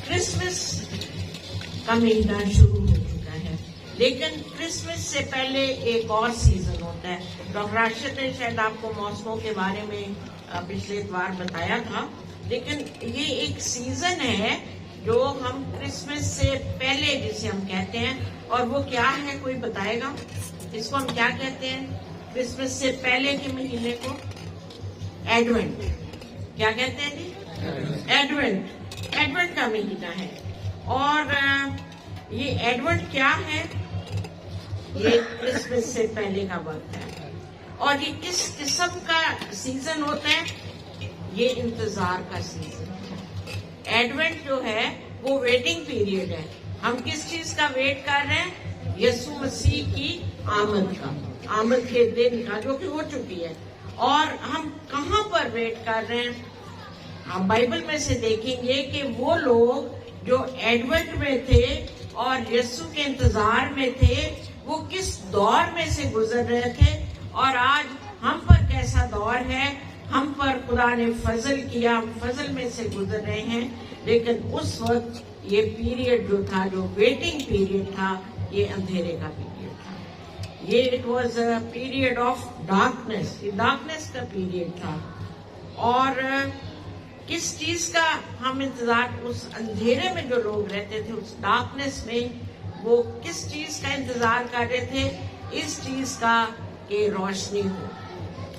Christmas کا مہینہ شروع ہو چکا ہے، لیکن کرسمس سے پہلے ایک اور سیزن ہوتا ہے. ڈاکٹر راشد نے شاید آپ کو موسموں کے بارے میں پچھلے اتوار بتایا تھا، لیکن یہ ایک سیزن ہے جو ہم کرسمس سے پہلے جسے ہم کہتے ہیں. اور وہ کیا ہے، کوئی بتائے گا؟ اس کو ہم کیا کہتے ہیں کرسمس سے پہلے کے مہینے کو؟ ایڈونٹ. کیا کہتے ہیں جی؟ ایڈونٹ کا مہینہ ہے. اور یہ ایڈونٹ کیا ہے؟ یہ کرسمس سے پہلے کا وقت ہے. اور یہ کس قسم کا سیزن ہوتا ہے؟ یہ انتظار کا سیزن ہے. ایڈونٹ جو ہے وہ ویٹنگ پیریڈ ہے. ہم کس چیز کا ویٹ کر رہے ہیں؟ یسوع مسیح کی آمد کا، آمد کے دن کا، جو کہ ہو چکی ہے. اور ہم کہاں پر ویٹ کر رہے ہیں؟ ہم بائبل میں سے دیکھیں گے کہ وہ لوگ جو ایڈونٹ میں تھے اور یسوع کے انتظار میں تھے، وہ کس دور میں سے گزر رہے تھے. اور آج ہم پر کیسا دور ہے؟ ہم پر خدا نے فضل کیا، ہم فضل میں سے گزر رہے ہیں. لیکن اس وقت یہ پیریڈ جو تھا، جو ویٹنگ پیریڈ تھا، یہ اندھیرے کا پیریڈ تھا. یہ it was a period of darkness, یہ ڈارکنیس کا پیریڈ تھا. اور کس چیز کا ہم انتظار، اس اندھیرے میں جو لوگ رہتے تھے، اس ڈارکنیس میں، وہ کس چیز کا انتظار کر رہے تھے؟ اس چیز کا کہ روشنی ہو،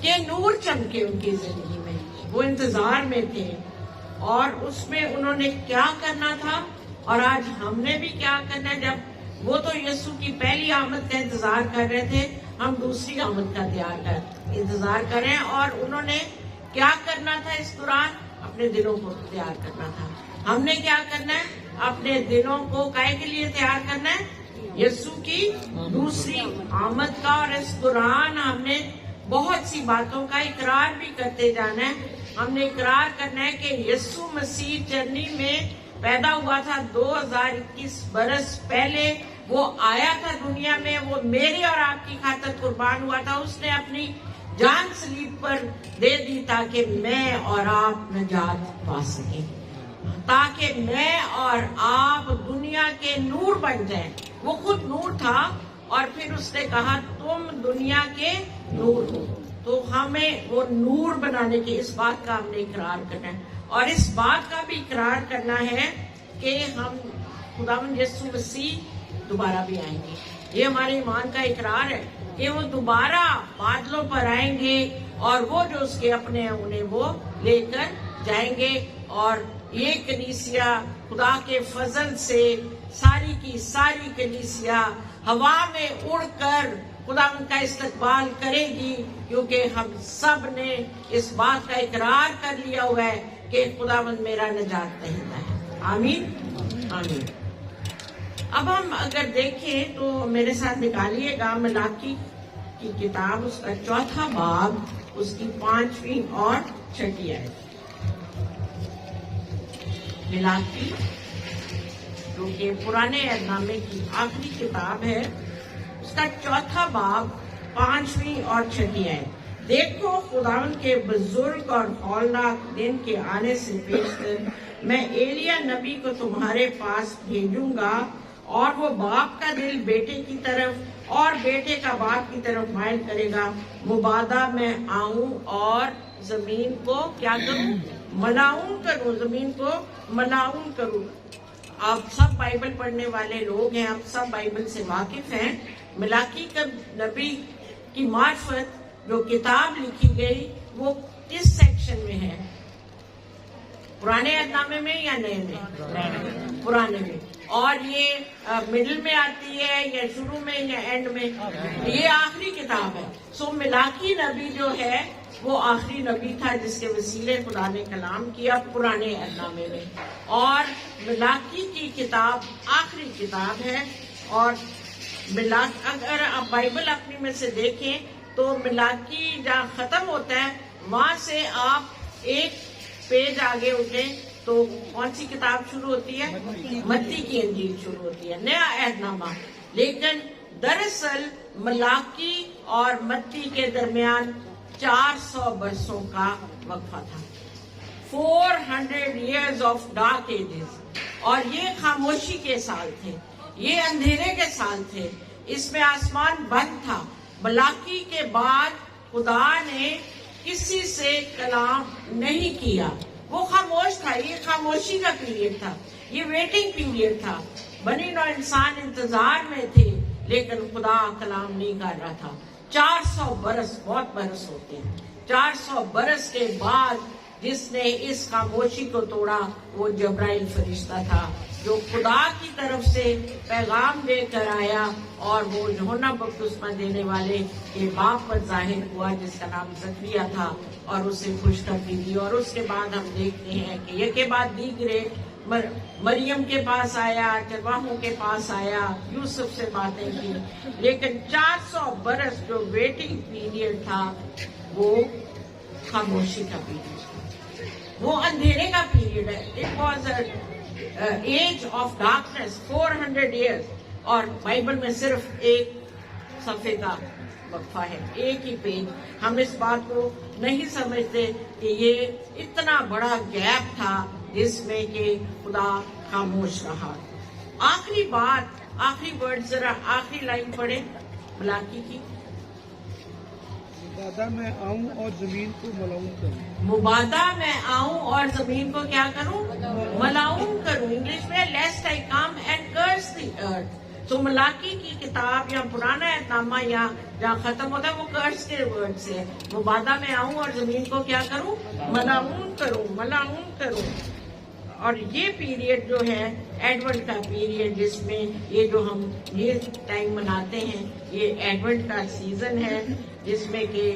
کہ نور چمکے ان کی زندگی میں. وہ انتظار میں تھے اور اس میں انہوں نے کیا کرنا تھا. اور آج ہم نے بھی کیا کرنا ہے؟ جب وہ تو یسوع کی پہلی آمد کا انتظار کر رہے تھے، ہم دوسری آمد کا انتظار کر رہے ہیں. اور انہوں نے کیا کرنا تھا اس دوران؟ اپنے دلوں کو تیار کرنا تھا. ہم نے کیا کرنا ہے؟ اپنے دلوں کو کائے کے لیے تیار کرنا ہے؟ یسوع کی دوسری آمد کا. اور اس دوران ہم نے بہت سی باتوں کا اقرار بھی کرتے جانا ہے. ہم نے اقرار کرنا ہے کہ یسوع مسیح چرنی میں پیدا ہوا تھا 2021 برس پہلے. وہ آیا تھا دنیا میں، وہ میری اور آپ کی خاطر قربان ہوا تھا. اس نے اپنی جان صلیب پر دے دی تاکہ میں اور آپ نجات پا سکیں، تاکہ میں اور آپ دنیا کے نور بن جائیں. وہ خود نور تھا اور پھر اس نے کہا تم دنیا کے نور ہو. تو ہمیں وہ نور بنانے کی اس بات کا ہم نے اقرار کرنا ہے. اور اس بات کا بھی اقرار کرنا ہے کہ ہم خداوند یسوع مسیح دوبارہ بھی آئیں گے. یہ ہمارے ایمان کا اقرار ہے کہ وہ دوبارہ بادلوں پر آئیں گے اور وہ جو اس کے اپنے ہیں انہیں وہ لے کر جائیں گے. اور یہ کلیسیا خدا کے فضل سے ساری کی ساری کلیسیا ہوا میں اڑ کر خداوند کا استقبال کرے گی، کیونکہ ہم سب نے اس بات کا اقرار کر لیا ہوا ہے کہ خداوند میرا نجات دہندہ ہے. آمین آمین. اب ہم اگر دیکھیں تو میرے ساتھ نکالیے گا ملاکی کی کتاب، اس کا 4واں باب، اس کی 5ویں اور 6 آیت. ملاکی جو کہ پرانے عہد نامے کی آخری کتاب ہے، اس کا 4واں باب، 5ویں اور 6 آیت. دیکھو خداوند کے بزرگ اور ہولناک دن کے آنے سے پیشتر میں ایلیا نبی کو تمہارے پاس بھیجوں گا، اور وہ باپ کا دل بیٹے کی طرف اور بیٹے کا باپ کی طرف مائل کرے گا. مبادہ میں آؤں اور زمین کو کیا کروں؟ ملاؤن کروں. زمین کو ملاؤن کروں. آپ سب بائبل پڑھنے والے لوگ ہیں، آپ سب بائبل سے واقف ہیں. ملاکی کا نبی کی معرفت جو کتاب لکھی گئی وہ کس سیکشن میں ہے؟ پرانے عہد نامے میں یا نئے میں؟ پرانے میں. اور یہ مڈل میں آتی ہے یا شروع میں یا اینڈ میں؟ یہ آخری کتاب ہے. سو ملاکی نبی جو ہے وہ آخری نبی تھا جس کے وسیلے خدا نے کلام کیا پرانے عہد نامے میں. اور ملاکی کی کتاب آخری کتاب ہے. اور اگر آپ بائبل اپنی میں سے دیکھیں تو ملاکی جہاں ختم ہوتا ہے وہاں سے آپ ایک پیج آگے اٹھیں تو کون سی کتاب شروع ہوتی ہے؟ متی کی انجیل شروع ہوتی ہے، نیا عہد نامہ. لیکن دراصل ملاکی اور متی کے درمیان 400 برسوں کا وقفہ تھا. 400 years of dark ages. اور یہ خاموشی کے سال تھے، یہ اندھیرے کے سال تھے، اس میں آسمان بند تھا۔ ملاکی کے بعد خدا نے کسی سے کلام نہیں کیا، وہ خاموش تھا۔ یہ خاموشی کا پیریڈ تھا، یہ ویٹنگ پیریڈ تھا۔ بنی نوع انسان انتظار میں تھے، لیکن خدا کلام نہیں کر رہا تھا۔ 400 برس، بہت برس ہوتے ہیں، 400 برس کے بعد جس نے اس خاموشی کو توڑا وہ جبرائیل فرشتہ تھا، جو خدا کی طرف سے پیغام لے کر آیا، اور وہ یوحنا بپتسمہ دینے والے کے باپ پر ظاہر ہوا، جس کا نام زکریا تھا، اور اسے خوشخبری دی۔ اور اس کے بعد ہم دیکھتے ہیں کہ یہ کے بعد دیگرے مریم کے پاس آیا، چرواہوں کے پاس آیا، یوسف سے باتیں کی، لیکن 400 برس جو ویٹنگ پیریڈ تھا وہ خاموشی کا پیریڈ تھا، وہ اندھیرے کا پیریڈ ہے۔ It was age of darkness 400 years, اور بائبل میں صرف ایک صفحے کا وقفہ ہے، ایک ہی پیج۔ ہم اس بات کو نہیں سمجھتے کہ یہ اتنا بڑا گیپ تھا جس میں کہ خدا خاموش رہا۔ آخری بات، آخری ورڈ، ذرا آخری لائن پڑھیں ملاکی کی۔ مبادہ میں آؤں اور زمین کو ملعون کروں۔ مبادہ میں آؤں اور زمین کو کیا کروں؟ ملعون کروں۔ انگلش میں لیسٹ آئی کم اینڈ کرس دی ارتھ۔ تو ملاکی کی کتاب یا پرانا عہد نامہ یا جہاں ختم ہوتا ہے وہ کرس کے ورڈ سے ہے۔ مبادہ میں آؤں اور زمین کو کیا کروں؟ ملعون کروں، ملعون کروں۔ اور یہ پیریڈ جو ہے ایڈونٹ کا پیریڈ، جس میں یہ جو ہم یہ ٹائم مناتے ہیں، یہ ایڈونٹ کا سیزن ہے، جس میں کہ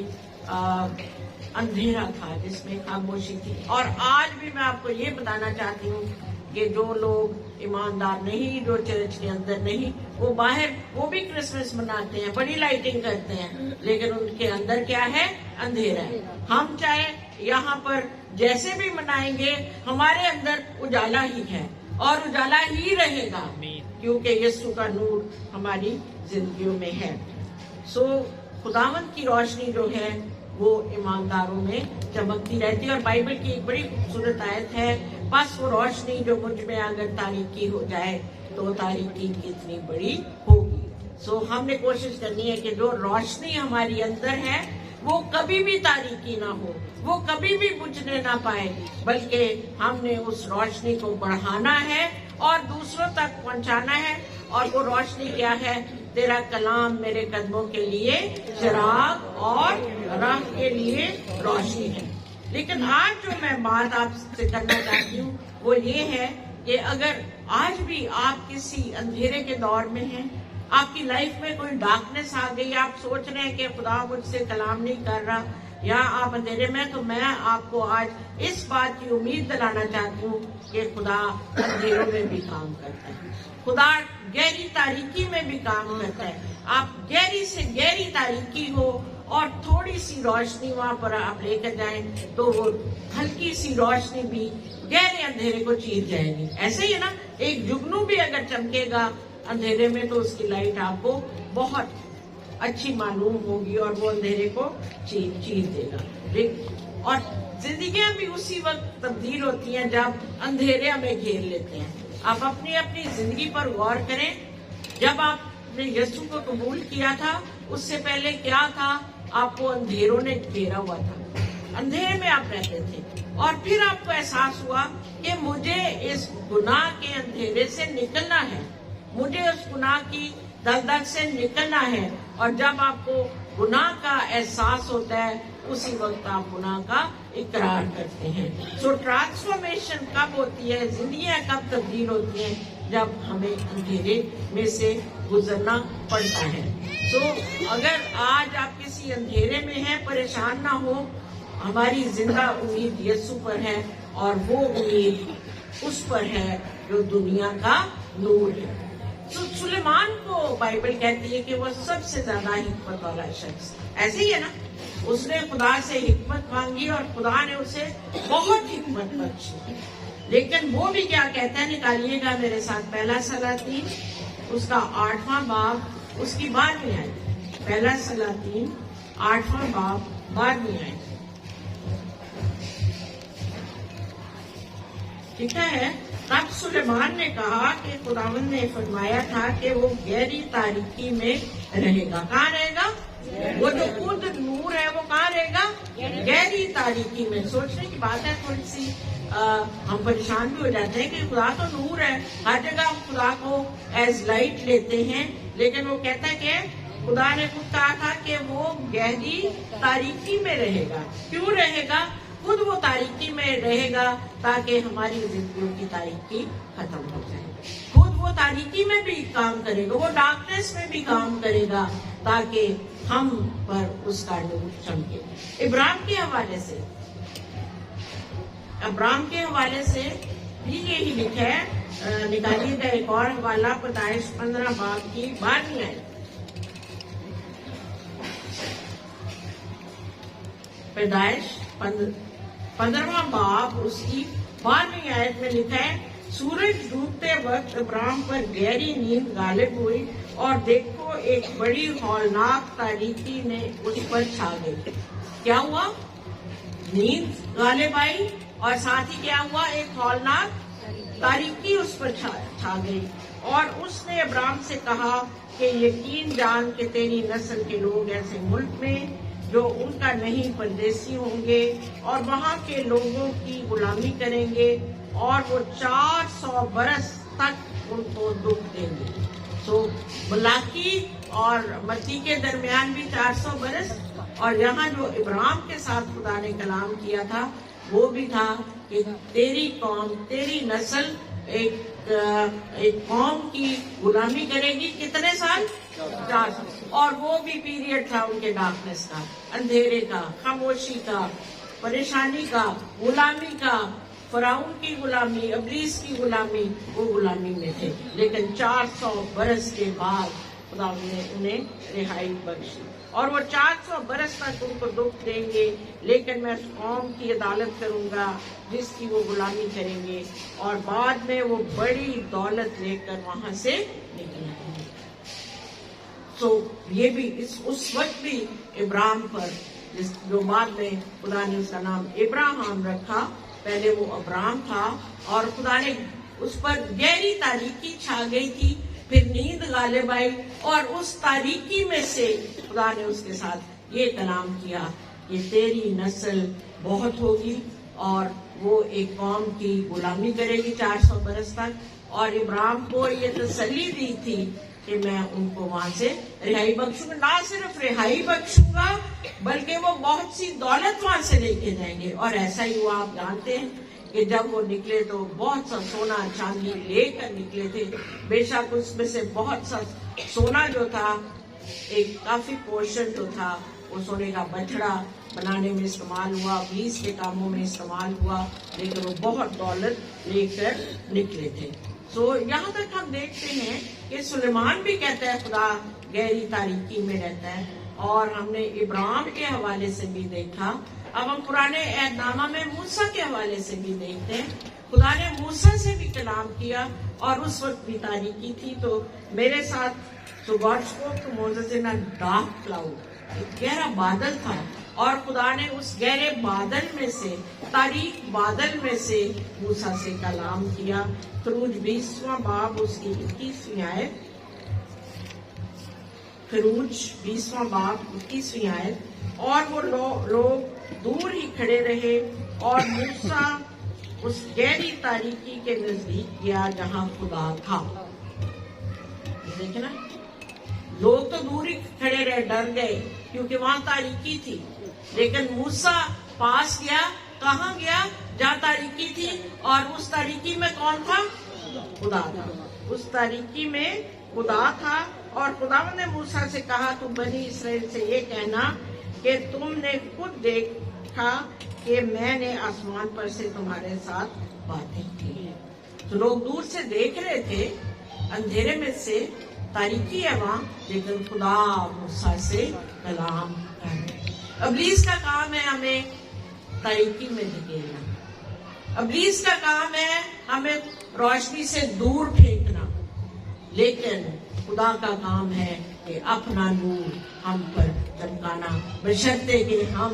اندھیرا تھا، جس میں خاموشی تھی۔ اور آج بھی میں آپ کو یہ بتانا چاہتی ہوں کہ جو لوگ ایماندار نہیں، جو چرچ کے اندر نہیں، وہ باہر وہ بھی کرسمس مناتے ہیں، بڑی لائٹنگ کرتے ہیں، لیکن ان کے اندر کیا ہے؟ اندھیرا ہے۔ ہم چاہے یہاں پر جیسے بھی منائیں گے، ہمارے اندر اجالا ہی ہے اور اجالا ہی رہے گا، کیونکہ یسوع کا نور ہماری زندگیوں میں ہے۔ سو خداوند کی روشنی جو ہے وہ ایمانداروں میں چمکتی رہتی ہے۔ اور بائبل کی ایک بڑی خوبصورت آیت ہے، بس وہ روشنی جو مجھ میں اگر تاریکی ہو جائے تو تاریکی کتنی بڑی ہوگی۔ سو ہم نے کوشش کرنی ہے کہ جو روشنی ہماری اندر ہے وہ کبھی بھی تاریکی نہ ہو، وہ کبھی بھی بجھنے نہ پائے، بلکہ ہم نے اس روشنی کو بڑھانا ہے اور دوسروں تک پہنچانا ہے۔ اور وہ روشنی کیا ہے؟ تیرا کلام میرے قدموں کے لیے چراغ اور راہ کے لیے روشنی ہے۔ لیکن آج جو میں بات آپ سے کرنا چاہتی ہوں وہ یہ ہے کہ اگر آج بھی آپ کسی اندھیرے کے دور میں ہیں، آپ کی لائف میں کوئی ڈارکنیس آ گئی، آپ سوچ رہے ہیں کہ خدا مجھ سے کلام نہیں کر رہا، یا آپ اندھیرے میں، تو میں آپ کو آج اس بات کی امید دلانا چاہتی ہوں کہ خدا اندھیروں میں بھی کام کرتا ہے، خدا گہری تاریکی میں بھی کام کرتا ہے۔ آپ گہری سے گہری تاریکی ہو اور تھوڑی سی روشنی وہاں پر آپ لے کر جائیں تو وہ ہلکی سی روشنی بھی گہرے اندھیرے کو چیر جائے گی۔ ایسے ہی ہے نا، ایک جگنو بھی اگر چمکے گا اندھیرے میں تو اس کی لائٹ آپ کو بہت اچھی معلوم ہوگی اور وہ اندھیرے کو چیر دے گا۔ اور زندگیاں بھی اسی وقت تبدیل ہوتی ہیں جب اندھیرے ہمیں گھیر لیتے ہیں۔ آپ اپنی اپنی زندگی پر غور کریں، جب آپ نے یسوع کو قبول کیا تھا اس سے پہلے کیا تھا؟ آپ کو اندھیروں نے گھیرا ہوا تھا، اندھیرے میں آپ رہتے تھے، اور پھر آپ کو احساس ہوا کہ مجھے اس گناہ کے اندھیرے سے نکلنا ہے، مجھے اس گناہ کی دلدل سے نکلنا ہے۔ اور جب آپ کو گناہ کا احساس ہوتا ہے اسی وقت آپ گناہ کا اقرار کرتے ہیں۔ سو ٹرانسفارمیشن کب ہوتی ہے، زندگیاں کب تبدیل ہوتی ہیں؟ جب ہمیں اندھیرے میں سے گزرنا پڑتا ہے۔ سو اگر آج آپ کسی اندھیرے میں ہیں، پریشان نہ ہو، ہماری زندہ امید یسوع پر ہے، اور وہ امید اس پر ہے جو دنیا کا نور ہے۔ سلیمان کو بائبل کہتی ہے کہ وہ سب سے زیادہ حکمت والا شخص، ایسے ہی ہے نا، اس نے خدا سے حکمت مانگی اور خدا نے اسے بہت حکمت بخشی۔ لیکن وہ بھی کیا کہتا ہے، نکالیے گا میرے ساتھ پہلا سلاطین اس کا 8واں باب اس کی 12ویں آیت، پہلا سلاطین 8واں باب 12ویں آیت۔ ٹھیک ہے. تب سلیمان نے کہا کہ خداوند نے فرمایا تھا کہ وہ گہری تاریکی میں رہے گا. کہاں رہے گا؟ وہ جو خود نور ہے وہ کہاں رہے گا؟ گہری تاریکی میں. سوچنے کی بات ہے تھوڑی سی. ہم پریشان بھی ہو جاتے ہیں کہ خدا تو نور ہے, ہر جگہ ہم خدا کو ایز لائٹ لیتے ہیں, لیکن وہ کہتا ہے کہ خدا نے خود کہا تھا کہ وہ گہری تاریکی میں رہے گا. کیوں رہے گا؟ خود وہ تاریکی میں رہے گا تاکہ ہماری زندگیوں کی تاریکی ختم ہو جائے. خود وہ تاریکی میں بھی کام کرے گا, وہ ڈارکنیس میں بھی کام کرے گا تاکہ ہم پر اس کا نور چمکے. ابراہیم کے حوالے سے بھی یہی لکھا ہے. نکالیے گا ایک اور حوالہ, پیدائش 15 باب کی 12ویں آیت. پیدائش 15واں باب اس کی 12ویں آیت میں لکھا ہے, سورج ڈوبتے وقت ابراہیم پر گہری نیند غالب ہوئی اور دیکھو ایک بڑی ہولناک تاریکی نے اس پر چھا گئی. کیا ہوا؟ نیند غالب آئی اور ساتھ ہی کیا ہوا؟ ایک ہولناک تاریکی اس پر چھا گئی. اور اس نے ابراہیم سے کہا کہ یقین جان کہ تیری نسل کے لوگ ایسے ملک میں جو ان کا نہیں پردیسی ہوں گے اور وہاں کے لوگوں کی غلامی کریں گے اور وہ 400 برس تک ان کو دکھ دیں گے. تو ملاکی اور متی کے درمیان بھی 400 برس, اور یہاں جو ابراہیم کے ساتھ خدا نے کلام کیا تھا وہ بھی تھا کہ تیری قوم, تیری نسل ایک قوم کی غلامی کرے گی. کتنے سال؟ 400. اور وہ بھی پیریڈ تھا ان کے ڈارکنیس کا, اندھیرے کا, خاموشی کا, پریشانی کا, غلامی کا. فرعون کی غلامی, ابلیس کی غلامی, وہ غلامی میں تھے. لیکن 400 برس کے بعد خدا نے انہیں رہائی بخشی, اور وہ 400 برس تک ان کو دکھ دیں گے, لیکن میں اس قوم کی عدالت کروں گا جس کی وہ غلامی کریں گے, اور بعد میں وہ بڑی دولت لے کر وہاں سے نکلیں گے. تو یہ بھی اس وقت بھی ابراہیم پر, جو بعد میں خدا نے اس کا نام ابراہم رکھا, پہلے وہ ابراہم تھا, اور خدا نے اس پر گہری تاریکی چھا گئی تھی, پھر نیند غالب آئی, اور اس تاریکی میں سے خدا نے اس کے ساتھ یہ کلام کیا کہ تیری نسل بہت ہوگی اور وہ ایک قوم کی غلامی کرے گی 400 برس تک. اور ابراہیم کو یہ تسلی دی تھی کہ میں ان کو وہاں سے رہائی بخشوں گا. نہ صرف رہائی بخشوں گا بلکہ وہ بہت سی دولت وہاں سے لے کے جائیں گے. اور ایسا ہی ہوا. آپ جانتے ہیں کہ جب وہ نکلے تو بہت سا سونا چاندی لے کر نکلے تھے. بے شک اس میں سے بہت سا سونا جو تھا, ایک کافی پورشن جو تھا وہ سونے کا بچڑا بنانے میں استعمال ہوا, ابلیس کے کاموں میں استعمال ہوا, لیکن وہ بہت دولت لے کر نکلے تھے. تو یہاں تک ہم دیکھتے ہیں کہ سلیمان بھی کہتا ہے خدا گہری تاریکی میں رہتا ہے, اور ہم نے ابراہیم کے حوالے سے بھی دیکھا. اب ہم پرانے عہد نامہ میں موسیٰ کے حوالے سے بھی دیکھتے ہیں. خدا نے موسیٰ سے بھی کلام کیا اور اس وقت بھی تاریکی تھی. تو میرے ساتھ So God spoke to Moses in a dark cloud. ایک گہرا بادل تھا, اور خدا نے اس گہرے بادل میں سے, تاریک بادل میں سے موسیٰ سے کلام کیا. خروج 20واں باب اس کی 21ویں آیت. خروج 20واں باب 21ویں آیت. اور وہ لوگ دور ہی کھڑے رہے, اور موسیٰ اس گہری تاریکی کے نزدیک گیا جہاں خدا تھا. دیکھیں نا, لوگ تو دور ہی کھڑے رہے, ڈر گئے کیونکہ وہاں تاریکی تھی. لیکن موسیٰ پاس گیا. کہاں گیا؟ جہاں تاریکی تھی. اور اس تاریکی میں کون تھا؟ خدا تھا. اس تاریکی میں خدا تھا. اور خدا نے موسیٰ سے کہا, تو بنی اسرائیل سے یہ کہنا کہ تم نے خود دیکھا کہ میں نے آسمان پر سے تمہارے ساتھ باتیں کی ہیں. تو لوگ دور سے دیکھ رہے تھے, اندھیرے میں سے, تاریکی ہے وہاں, لیکن خدا موسیٰ سے کلام کر رہے. ابلیس کا کام ہے ہمیں تاریکی میں دھکیلنا. ابلیس کا کام ہے ہمیں روشنی سے دور پھینکنا. لیکن خدا کا کام ہے کہ اپنا نور ہم پر چمکانا, بشرطے کہ ہم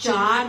4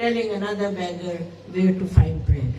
telling another beggar where to find bread।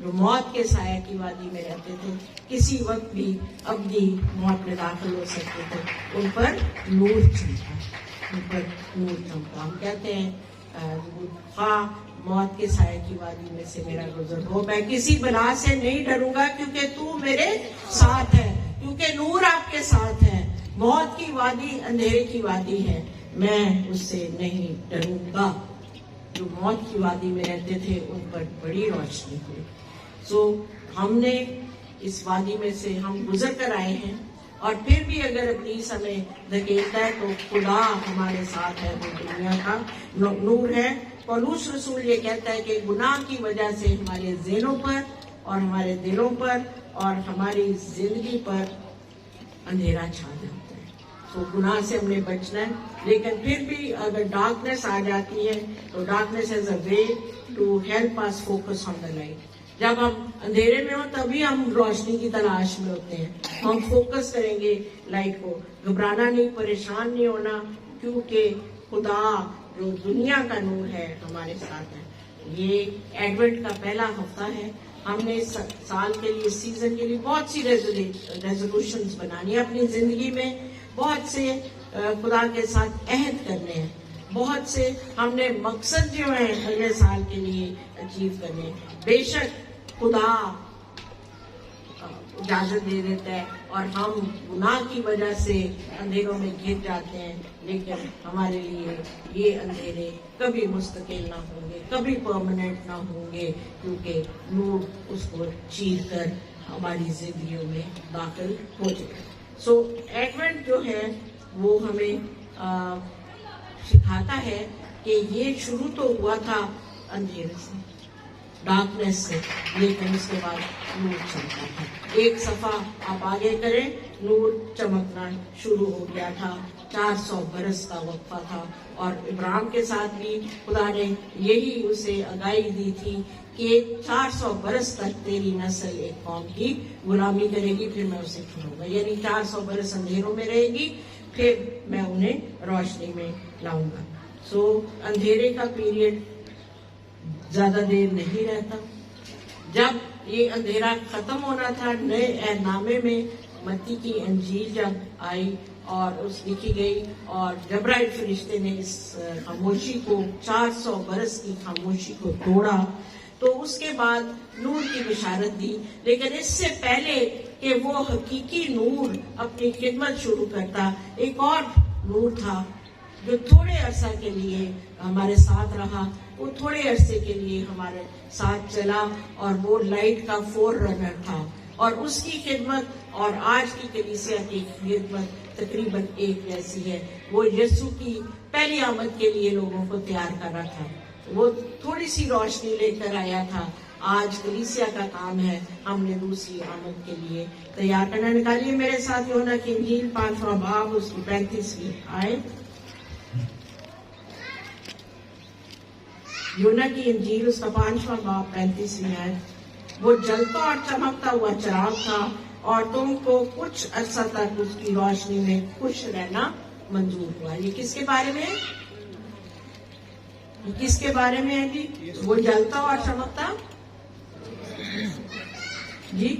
جو موت کے سائے کی وادی میں رہتے تھے، کسی وقت بھی ابدی موت میں داخل ہو سکتے تھے، ان پر نور چمکا، ان پر نور چمکا۔ ہم کہتے ہیں خواہ موت کے سائے کی وادی میں سے میرا گزر ہو، میں کسی بلا سے نہیں ڈروں گا کیونکہ تو میرے ساتھ ہے، کیونکہ نور آپ کے ساتھ ہے۔ موت کی وادی اندھیرے کی وادی ہے، میں اس سے نہیں ڈروں گا۔ جو موت کی وادی میں رہتے تھے ان پر بڑی روشنی ہوئی۔ سو ہم نے اس وادی میں سے ہم گزر کر آئے ہیں، اور پھر بھی اگر ابلیس ہمیں دھکیلتا ہے تو خدا ہمارے ساتھ ہے، وہ دنیا کا نور ہے۔ پولس رسول یہ کہتا ہے کہ گناہ کی وجہ سے ہمارے ذہنوں پر اور ہمارے دلوں پر اور ہماری زندگی پر اندھیرا چھا جاتا ہے۔ تو گناہ سے ہم نے بچنا ہے، لیکن پھر بھی اگر ڈارکنیس آ جاتی ہے تو darkness is a way to help us focus on the light. جب ہم اندھیرے میں ہوں تبھی ہم روشنی کی تلاش میں ہوتے ہیں، ہم فوکس کریں گے لائٹ کو۔ گھبرانا نہیں، پریشان نہیں ہونا، کیونکہ خدا جو دنیا کا نور ہے ہمارے ساتھ ہے۔ یہ ایڈونٹ کا پہلا ہفتہ ہے۔ ہم نے اس سال کے لیے، اس سیزن کے لیے بہت سی ریزولوشنز بنانی ہے اپنی زندگی میں، بہت سے خدا کے ساتھ عہد کرنے ہیں، بہت سے ہم نے مقصد جو ہیں اگلے سال کے لیے اچیو کرنے ہیں۔ بے شک خدا اجازت دے دیتا ہے اور ہم گناہ کی وجہ سے اندھیروں میں گر جاتے ہیں، لیکن ہمارے لیے یہ اندھیرے کبھی مستقل نہ ہوں گے، کبھی پرماننٹ نہ ہوں گے، کیونکہ نور اس کو چیر کر ہماری زندگیوں میں داخل ہو جائے۔ سو ایڈونٹ جو ہے وہ ہمیں سکھاتا ہے کہ یہ شروع تو ہوا تھا اندھیرے سے، ڈارکنیس سے، لیکن اس کے بعد نور چمکا تھا۔ ایک صفحہ آپ آگے کریں، نور چمکنا شروع ہو گیا تھا۔ 400 برس کا وقفہ تھا، اور ابراہیم کے ساتھ بھی خدا نے یہی اسے آگاہی دی تھی کہ 400 برس تک تیری نسل ایک قوم کی غلامی کرے گی، پھر میں اسے چھوڑوں گا۔ یعنی 400 برس اندھیروں میں رہے گی، پھر میں انہیں روشنی میں لاؤں گا۔ سو اندھیرے کا پیریڈ زیادہ دیر نہیں رہتا۔ جب یہ اندھیرا ختم ہونا تھا، نئے عہد نامے میں متی کی انجیل جب آئی اور اس لکھی گئی، اور جبرائیل فرشتے نے اس خاموشی کو، 400 برس کی خاموشی کو توڑا، تو اس کے بعد نور کی بشارت دی۔ لیکن اس سے پہلے کہ وہ حقیقی نور اپنی خدمت شروع کرتا، ایک اور نور تھا جو تھوڑے عرصہ کے لیے ہمارے ساتھ رہا، وہ تھوڑے عرصے کے لیے ہمارے ساتھ چلا، اور وہ لائٹ کا فور رنر تھا، اور اس کی خدمت اور آج کی کلیسیا کی خدمت تقریباً ایک جیسی ہے۔ وہ یسوع کی پہلی آمد کے لیے لوگوں کو تیار کر رہا تھا، وہ تھوڑی سی روشنی لے کر آیا تھا۔ آج کلیسیا کا کام ہے ہم نے دوسری آمد کے لیے تیار کرنا۔ نکالیے میرے ساتھ یوحنا کی انجیل 5واں باب، اس کی 35ویں آیت۔ یوحنا کی انجیل اس کا 5واں باب 35ویں آیت۔ وہ جلتا اور چمکتا ہوا چراغ تھا، اور تم کو کچھ عرصہ تک اس کی روشنی میں خوش رہنا منظور ہوا۔ یہ کس کے بارے میں ہے؟ یہ کس کے بارے میں ہے جی؟ وہ جلتا اور چمکتا، جی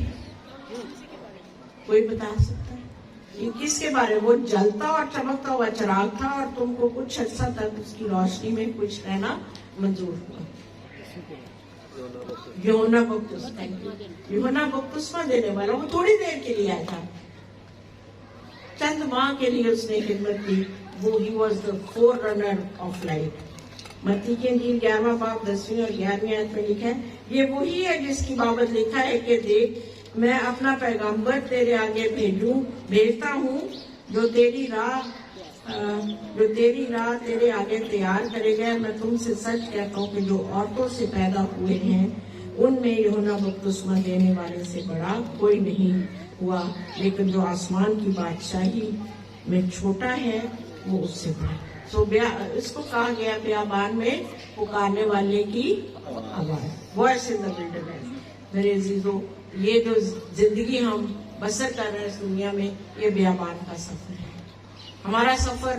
کوئی بتا سکتا ہے یہ کس کے بارے میں؟ وہ جلتا اور چمکتا ہوا چراغ تھا، اور تم کو کچھ عرصہ تک اس کی روشنی میں خوش رہنا منظور ہوا۔ یوحنا بپتسمہ دینے والا، وہ تھوڑی دیر کے لیے آیا تھا، چند ماہ کے لیے اس نے خدمت کی، وہ ہی was the forerunner of light. متی کی انجیل 11واں باب 10ویں اور 11ویں آیت میں لکھا ہے، یہ وہی ہے جس کی بابت لکھا ہے کہ دیکھ میں اپنا پیغمبر تیرے آگے بھیجتا ہوں، جو تیری راہ تیرے آگے تیار کرے گا۔ میں تم سے سچ کہتا ہوں کہ جو عورتوں سے پیدا ہوئے ہیں ان میں یوحنا بپتسمہ دینے والے سے بڑا کوئی نہیں ہوا، لیکن جو آسمان کی بادشاہی میں چھوٹا ہے وہ اس سے بڑا۔ سو اس کو کہا گیا بیابان میں پکارنے والے کی آواز، وائس ان دی ولڈرنیس۔ میرے عزیزو، یہ جو زندگی ہم بسر کر رہے ہیں اس دنیا میں، یہ بیابان کا سفر ہے۔ ہمارا سفر